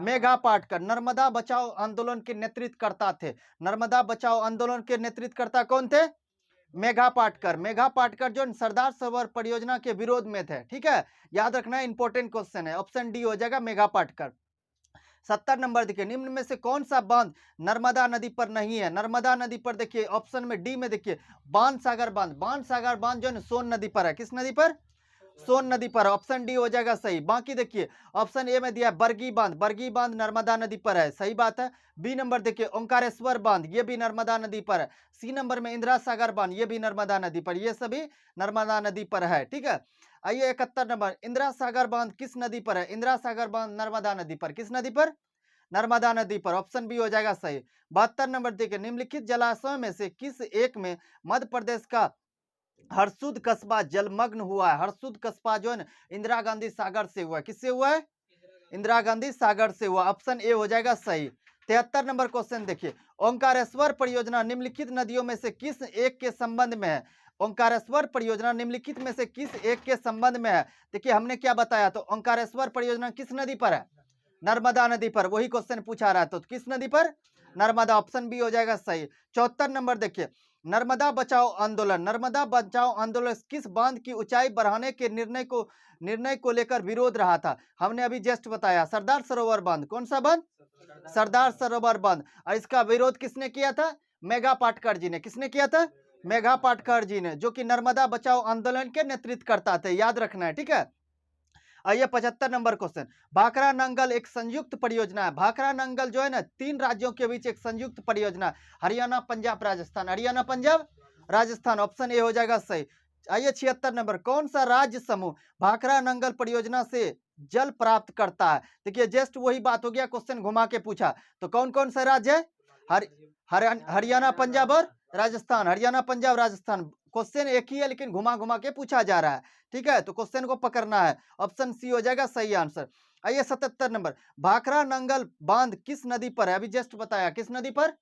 मेघा पाटकर। नर्मदा बचाओ आंदोलन के नेतृत्व करता थे। नर्मदा बचाओ आंदोलन के नेतृत्व करता कौन थे? मेघा पाटकर। मेघा पाटकर जो सरदार सरोवर परियोजना के विरोध में थे। ठीक है, याद रखना है, इंपॉर्टेंट क्वेश्चन है। ऑप्शन डी हो जाएगा मेघा पाटकर। 70 नंबर देखिए, निम्न में से कौन सा बांध नर्मदा नदी पर नहीं है? नर्मदा नदी पर देखिए, ऑप्शन में डी में देखिए, बाण सागर बांध। बाण सागर बांध जो है सोन नदी पर है। किस नदी पर? सोन नदी पर। ऑप्शन डी हो जाएगा सही। बाकी देखिए, ऑप्शन ए में दिया है बरगी बांध। बरगी बांध नर्मदा नदी पर है, सही बात है। बी नंबर देखिए, ओंकारेश्वर बांध, ये भी नर्मदा नदी पर है। सी नंबर में इंदिरा सागर बांध, ये भी नर्मदा नदी पर, ये सभी नर्मदा नदी पर है। ठीक है, आइए 71 नंबर, इंदिरा सागर बांध किस नदी पर है? इंदिरा सागर बांध नर्मदा नदी पर। किस नदी पर? नर्मदा नदी पर। ऑप्शन बी हो जाएगा सही। 72 नंबर देखिए, निम्नलिखित जलाशयों में से किस एक में मध्य प्रदेश का हरसुद कस्बा जलमग्न हुआ है? हरसुद कस्बा जो है ना इंदिरा गांधी सागर से हुआ है। किससे हुआ है? इंदिरा गांधी सागर से हुआ। ऑप्शन ए हो जाएगा सही। 73 नंबर क्वेश्चन देखिए, ओंकारेश्वर परियोजना निम्नलिखित नदियों में से किस एक के संबंध में है? ओंकारेश्वर परियोजना निम्नलिखित में से किस एक के संबंध में है? देखिए, हमने क्या बताया, तो ओंकारेश्वर परियोजना किस नदी पर है? नर्मदा नदी पर। वही क्वेश्चन पूछा रहा है, तो किस नदी पर? नर्मदा। ऑप्शन बी हो जाएगा सही। 74 नंबर देखिए, नर्मदा बचाओ आंदोलन। नर्मदा बचाओ आंदोलन किस बांध की ऊंचाई बढ़ाने के निर्णय को लेकर विरोध रहा था? हमने अभी जस्ट बताया, सरदार सरोवर बांध। कौन सा बांध? सरदार सरोवर बांध। और इसका विरोध किसने किया था? मेघा पाटकर जी ने। किसने किया था? मेघा पाटकर जी ने, जो कि नर्मदा बचाओ आंदोलन के नेतृत्व करता थे, याद रखना है। ठीक है, आइए 75 नंबर क्वेश्चन, भाखड़ा नंगल एक संयुक्त परियोजना है। भाखड़ा नंगल जो है ना 3 राज्यों के बीच एक संयुक्त परियोजना, हरियाणा पंजाब राजस्थान। हरियाणा पंजाब राजस्थान। ऑप्शन ए हो जाएगा सही। आइए 76 नंबर, कौन सा राज्य समूह भाखड़ा नंगल परियोजना से जल प्राप्त करता है? देखिए, जस्ट वही बात हो गया, क्वेश्चन घुमा के पूछा, तो कौन कौन सा राज्य है? हरियाणा पंजाब और राजस्थान। हरियाणा पंजाब राजस्थान। क्वेश्चन एक ही है, लेकिन घुमा घुमा के पूछा जा रहा है। ठीक है, तो क्वेश्चन को पकड़ना है। ऑप्शन सी हो जाएगा सही आंसर। आइए 77 नंबर, भाखड़ा नंगल बांध किस नदी पर है? अभी जस्ट बताया, किस नदी पर?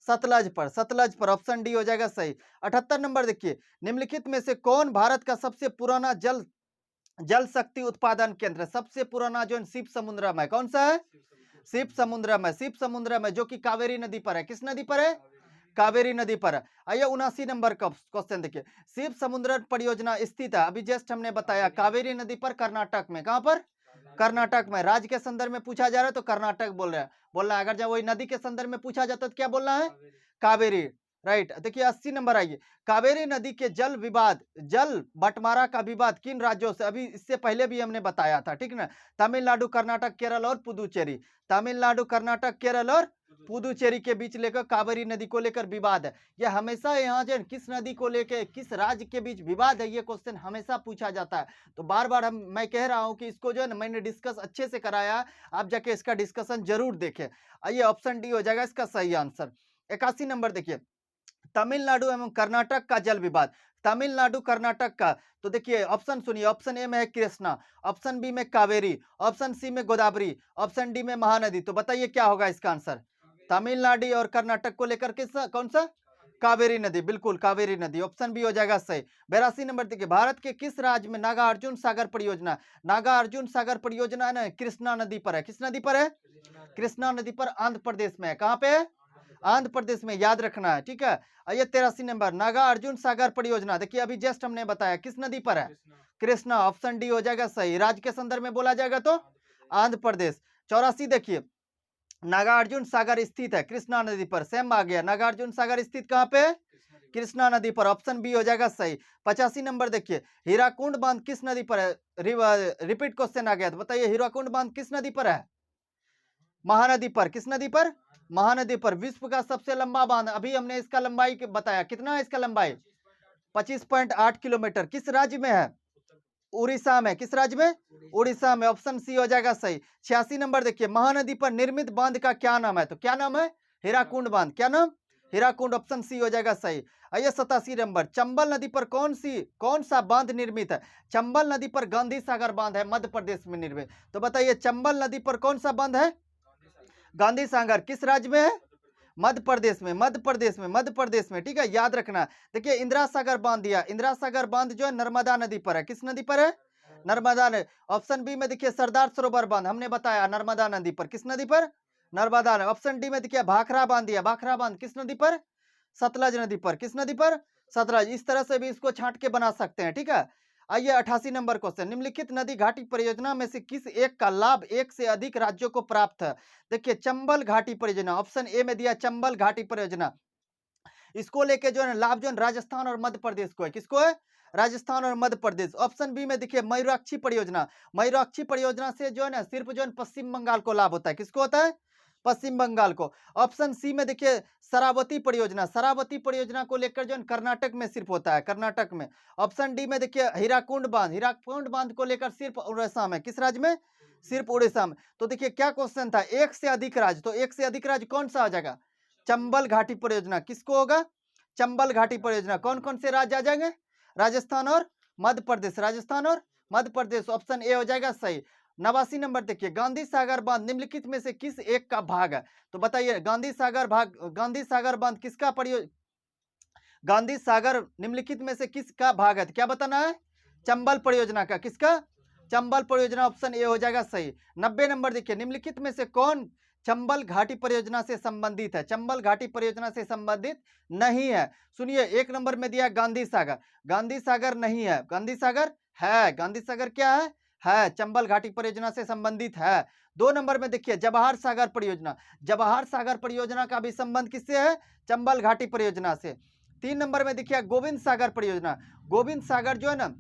सतलज पर। सतलज पर। ऑप्शन डी हो जाएगा सही। 78 नंबर देखिए, निम्नलिखित में से कौन भारत का सबसे पुराना जल शक्ति उत्पादन केंद्र? सबसे पुराना जो शिव समुद्रम है। कौन सा है? शिव समुद्रम है। शिव समुद्रम है, जो कि कावेरी नदी पर है। किस नदी पर है? कावेरी नदी पर। आइए 79 नंबर का क्वेश्चन देखिए, शिव समुद्र परियोजना स्थित है, अभी जस्ट हमने बताया, कावेरी नदी पर, कर्नाटक में। कहां पर? कर्नाटक में। राज्य के संदर्भ में पूछा जा रहा है तो कर्नाटक बोल रहा है। अगर जब वही नदी के संदर्भ में पूछा जाता तो क्या बोलना है? कावेरी। राइट। देखिए 80 नंबर आइए, कावेरी नदी के जल बंटवारा का विवाद किन राज्यों से? अभी इससे पहले भी हमने बताया था, ठीक ना। तमिलनाडु, कर्नाटक, केरल और पुदुचेरी। तमिलनाडु, कर्नाटक, केरल और पुदुचेरी के बीच लेकर कावेरी नदी को लेकर विवाद है। ये हमेशा यहाँ जो किस नदी को लेकर, किस राज्य के बीच विवाद है, ये क्वेश्चन हमेशा पूछा जाता है। तो बार बार मैं कह रहा हूँ कि इसको जो है ना मैंने डिस्कस अच्छे से कराया, आप जाके इसका डिस्कशन जरूर देखें। आइए ऑप्शन डी हो जाएगा इसका सही आंसर। 81 नंबर देखिए, तमिलनाडु एवं कर्नाटक का जल विवाद। तमिलनाडु कर्नाटक का, तो देखिए ऑप्शन सुनिए, ऑप्शन ए में है कृष्णा, ऑप्शन बी में कावेरी, ऑप्शन सी में गोदावरी, ऑप्शन डी में महानदी। तो बताइए क्या होगा इसका आंसर? तमिलनाडु और कर्नाटक को लेकर किस कौन सा? कावेरी नदी। बिल्कुल कावेरी नदी। ऑप्शन बी हो जाएगा सही। 82 नंबर देखिए, भारत के किस राज्य में नागार्जुन सागर परियोजना? नागार्जुन सागर परियोजना है ना कृष्णा नदी पर है। किस नदी पर है? कृष्णा नदी पर, आंध्र प्रदेश में है। कहां पे है? आंध्र प्रदेश में, याद रखना है। ठीक है, आइए 83 नंबर, नागार्जुन सागर परियोजना देखिए अभी जस्ट हमने बताया किस नदी पर है? कृष्णा। ऑप्शन डी हो जाएगा सही। राज्य के संदर्भ में बोला जाएगा तो आंध्र प्रदेश। 84 देखिए, नागार्जुन सागर स्थित है कृष्णा नदी पर। सेम आ गया, नागार्जुन सागर स्थित कहां पे है? कृष्णा नदी पर। ऑप्शन बी हो जाएगा सही। 85 नंबर देखिए, हीराकुंड बांध किस नदी पर है? रिपीट क्वेश्चन आ गया, तो बताइए हीराकुंड बांध किस नदी पर है? महानदी पर। किस नदी पर? महानदी पर। विश्व का सबसे लंबा बांध, अभी हमने इसका लंबाई बताया, कितना है इसका लंबाई? 25.8 किलोमीटर। किस राज्य में है? उड़ीसा में। किस राज्य में? उड़ीसा में। ऑप्शन सी हो जाएगा सही। 86 नंबर देखिए, महानदी पर निर्मित बांध का क्या नाम है? तो क्या नाम है? हीराकुंड बांध। क्या नाम? हीराकुंड। ऑप्शन सी हो जाएगा सही। आइए 87 नंबर, चंबल नदी पर कौन सा बांध निर्मित है? चंबल नदी पर गांधी सागर बांध है, मध्य प्रदेश में निर्मित। तो बताइए चंबल नदी पर कौन सा बांध है? गांधी सागर। किस राज्य में है? मध्य प्रदेश में, मध्य प्रदेश में, मध्य प्रदेश में, ठीक है, याद रखना। देखिए इंदिरा सागर बांध दिया, इंदिरा सागर बांध जो है नर्मदा नदी पर है, किस नदी पर है? नर्मदा नदी। ऑप्शन बी में देखिए सरदार सरोवर बांध, हमने बताया नर्मदा नदी पर, किस नदी पर? नर्मदा नदी। ऑप्शन डी में देखिए भाखड़ा बांध दिया, भाखड़ा बांध किस नदी पर? सतलज नदी पर, किस नदी पर? सतलज। इस तरह से भी इसको छांट के बना सकते हैं, ठीक है। आइए 88 नंबर क्वेश्चन, निम्नलिखित नदी घाटी परियोजना में से किस एक का लाभ एक से अधिक राज्यों को प्राप्त है? देखिए चंबल घाटी परियोजना, ऑप्शन ए में दिया चंबल घाटी परियोजना। इसको लेके जो है लाभ जो है राजस्थान और मध्य प्रदेश को है, किसको है? राजस्थान और मध्य प्रदेश। ऑप्शन बी में देखिए मयूराक्षी परियोजना, मयूराक्षी परियोजना से जो है ना सिर्फ जो है पश्चिम बंगाल को लाभ होता है, किसको होता है? पश्चिम बंगाल को। ऑप्शन सी में देखिए शरावती परियोजना, शरावती परियोजना को लेकर जो है कर्नाटक में सिर्फ होता है, कर्नाटक में। ऑप्शन डी में देखिए हीराकुंड बांध, हीराकुंड बांध को लेकर सिर्फ उड़ीसा में, किस राज्य में? सिर्फ उड़ीसा में। तो देखिए क्या क्वेश्चन था, एक से अधिक राज्य, तो एक से अधिक राज्य कौन सा आ जाएगा? चंबल घाटी परियोजना, किसको होगा? चंबल घाटी परियोजना। कौन कौन से राज्य आ जाएंगे? राजस्थान और मध्य प्रदेश, राजस्थान और मध्य प्रदेश। ऑप्शन ए हो जाएगा सही। 89 नंबर देखिए, गांधी सागर बांध निम्नलिखित में से किस एक का भाग है? तो बताइए गांधी सागर भाग, गांधी सागर बांध किसका गांधी सागर निम्नलिखित में से किसका भाग है? तो क्या बताना है? चंबल परियोजना का। किसका? चंबल परियोजना। ऑप्शन ए हो जाएगा सही। 90 नंबर देखिए, निम्नलिखित में से कौन चंबल घाटी परियोजना से संबंधित है? चंबल घाटी परियोजना से संबंधित नहीं है। सुनिए, एक नंबर में दिया गांधी सागर, गांधी सागर नहीं है, गांधी सागर है, गांधी सागर क्या है चंबल घाटी परियोजना से संबंधित है। 2 नंबर में देखिए जवाहर सागर परियोजना, जवाहर सागर परियोजना का भी संबंध किससे है? चंबल घाटी परियोजना से। 3 नंबर में देखिए गोविंद सागर परियोजना, गोविंद सागर जो है ना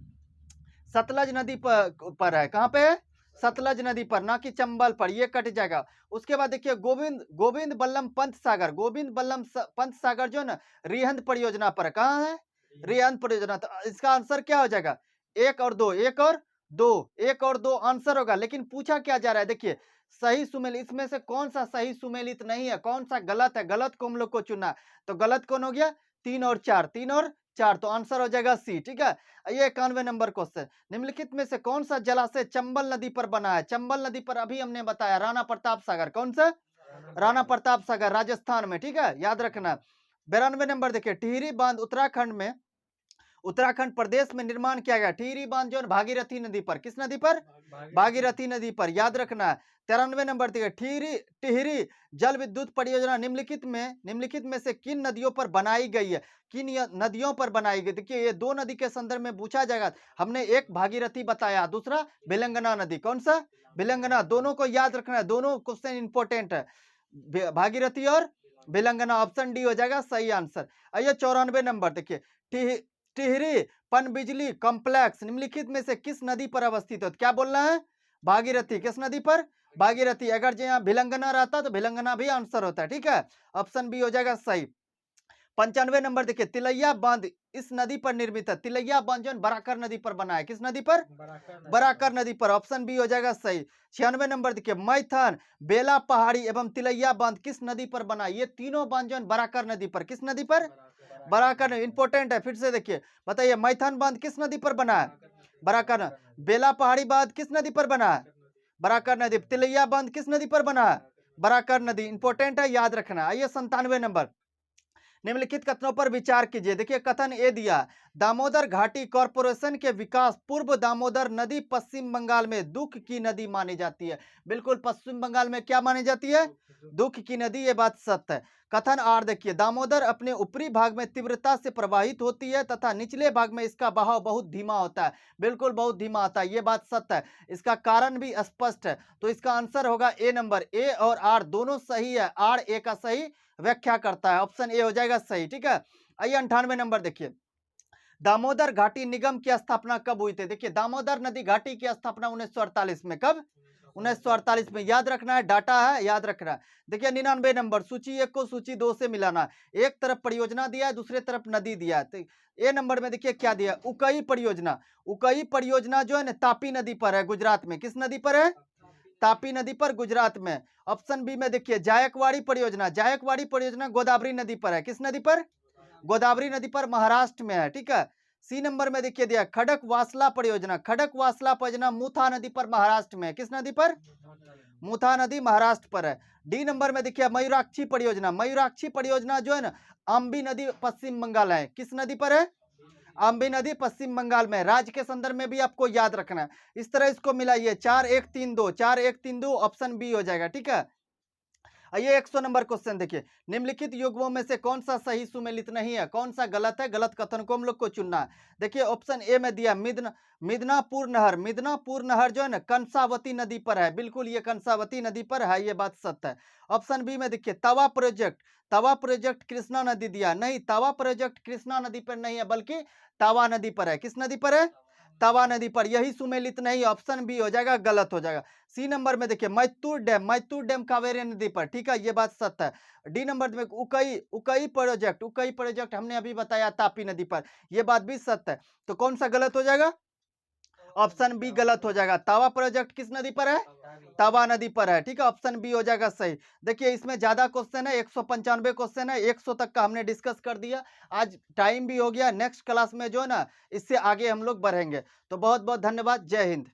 सतलज नदी पर है, कहां पे है? सतलज नदी पर, ना कि चंबल पर, ये कट जाएगा। उसके बाद देखिए गोविंद बल्लभ पंत सागर, गोविंद बल्लभ पंत सागर जो है ना रिहंद परियोजना पर, कहां है? रिहंद परियोजना। तो इसका आंसर क्या हो जाएगा? 1 और 2, 1 और 2, 1 और 2 आंसर होगा। लेकिन पूछा क्या जा रहा है, देखिए सही सुमेलित, इसमें से कौन सा सही सुमेलित नहीं है, कौन सा गलत है? गलत को हम लोग को चुनना। तो गलत कौन हो गया? 3 और 4, 3 और 4, तो आंसर हो जाएगा सी, ठीक है। ये 91 नंबर क्वेश्चन, निम्नलिखित में से कौन सा जलाशय चंबल नदी पर बना है? चंबल नदी पर अभी हमने बताया राणा प्रताप सागर, कौन सा? राणा प्रताप सागर, राजस्थान में, ठीक है, याद रखना। 92 नंबर देखिए, टिहरी बांध उत्तराखंड में, उत्तराखंड प्रदेश में निर्माण किया गया। टिहरी बांध जो है भागीरथी नदी पर, किस नदी पर? भागीरथी नदी पर, याद रखना। 93 नंबर देखिए, टिहरी जल विद्युत परियोजना निम्नलिखित में से किन नदियों पर बनाई गई है? किन नदियों पर बनाई गई? देखिए ये 2 नदी के संदर्भ में पूछा जाएगा। हमने एक भागीरथी बताया, दूसरा भिलंगना नदी, कौन सा? भिलंगना। दोनों को याद रखना है, दोनों क्वेश्चन इंपॉर्टेंट है, भागीरथी और भिलंगना। ऑप्शन डी हो जाएगा सही आंसर। आइए 94 नंबर देखिए, टिहरी पनबिजली कॉम्प्लेक्स निम्नलिखित में से किस नदी पर अवस्थित है? तो क्या बोलना है? भागीरथी। किस नदी पर? भागीरथी। अगर जो यहाँ भिलंगना रहता तो भिलंगना भी आंसर होता है, ठीक है, ऑप्शन बी हो जाएगा सही। 95 नंबर देखिए, तिलैया बांध इस नदी पर निर्मित है। तिलैया बांध जो बराकर नदी पर बना है, किस नदी पर? बराकर नदी पर, ऑप्शन बी हो जाएगा सही। 96 नंबर देखिए, मैथन, बेला पहाड़ी एवं तिलैया बांध किस नदी पर बना है? ये तीनों बांध जो बराकर नदी पर, किस नदी पर? बराकर। इंपोर्टेंट है, फिर से देखिए, बताइए मैथन बांध किस नदी पर बना है? बराकर। बेला पहाड़ी बांध किस नदी पर बना है? बराकर नदी। तिलैया बांध किस नदी पर बना है? बराकर नदी। इंपोर्टेंट है, याद रखना। आइए 97 नंबर, निम्नलिखित कथनों पर विचार कीजिए। देखिए कथन ए दिया, दामोदर घाटी कॉरपोरेशन के विकास पूर्व दामोदर नदी पश्चिम बंगाल में दुख की नदी मानी जाती है। बिल्कुल पश्चिम बंगाल में क्या मानी जाती है? दुख की नदी, ये बात सत्य है। कथन आर देखिए, दामोदर अपने ऊपरी भाग में तीव्रता से प्रवाहित होती है तथा निचले भाग में इसका बहाव बहुत धीमा होता है। बिल्कुल बहुत धीमा होता है, ये बात सत्य है। इसका कारण भी स्पष्ट है, तो इसका आंसर होगा ए नंबर। ए और आर दोनों सही है, आर ए का सही व्याख्या करता है, ऑप्शन ए हो जाएगा सही, ठीक है। आइए 98 नंबर देखिए, दामोदर घाटी निगम की स्थापना कब हुई थी? देखिए दामोदर नदी घाटी की स्थापना 1948 में, कब? 1948 में, याद रखना है, डाटा है, याद रखना है। देखिए 99 नंबर, सूची 1 को सूची 2 से मिलाना। एक तरफ परियोजना दिया है, दूसरे तरफ नदी दिया है। तो ए नंबर में देखिए क्या दिया, उकई परियोजना। उकई परियोजना जो है ना तापी नदी पर है, गुजरात में, किस नदी पर है? तापी नदी पर, गुजरात में। ऑप्शन बी में देखिए जायकवाड़ी परियोजना, जायकवाड़ी परियोजना गोदावरी नदी पर है, किस नदी पर? गोदावरी नदी पर, महाराष्ट्र में है, ठीक है। सी नंबर में देखिए दिया खड़क वासला परियोजना। खड़क वासला परियोजना मुथा नदी पर महाराष्ट्र में है। किस नदी पर? मुथा नदी महाराष्ट्र पर है। डी नंबर में देखिए मयूराक्षी परियोजना। मयूराक्षी परियोजना जो है ना अम्बी नदी पश्चिम बंगाल है। किस नदी पर है? अम्बी नदी पश्चिम बंगाल में। राज्य के संदर्भ में भी आपको याद रखना है। इस तरह इसको मिलाइए 4 1 3 2, 4 1 3 2 ऑप्शन बी हो जाएगा। ठीक है, आइए 100 नंबर क्वेश्चन देखिए, निम्नलिखित युग्मों में से कौन सा सही सुमेलित नहीं है, कौन सा गलत है? गलत कथन को हम लोग को चुनना है। देखिए ऑप्शन ए में दिया मिदनापुर नहर। मिदनापुर नहर जो है ना कंसावती नदी पर है। बिल्कुल ये कंसावती नदी पर है, ये बात सत्य है। ऑप्शन बी में देखिए तवा प्रोजेक्ट। तवा प्रोजेक्ट कृष्णा नदी दिया, नहीं तवा प्रोजेक्ट कृष्णा नदी पर नहीं है बल्कि तवा नदी पर है। किस नदी पर है? तवा नदी पर। यही सुमेलित नहीं, ऑप्शन बी हो जाएगा, गलत हो जाएगा। सी नंबर में देखिए मैत्तूर डैम कावेरी नदी पर। ठीक है, ये बात सत्य है। डी नंबर में उकई प्रोजेक्ट हमने अभी बताया तापी नदी पर, ये बात भी सत्य है। तो कौन सा गलत हो जाएगा? ऑप्शन बी गलत हो जाएगा। तावा प्रोजेक्ट किस नदी पर है? तवा नदी पर है। ठीक है, ऑप्शन बी हो जाएगा सही। देखिए इसमें ज्यादा क्वेश्चन है, 195 क्वेश्चन है, 100 तक का हमने डिस्कस कर दिया। आज टाइम भी हो गया, नेक्स्ट क्लास में जो है ना इससे आगे हम लोग बढ़ेंगे। तो बहुत बहुत धन्यवाद, जय हिंद।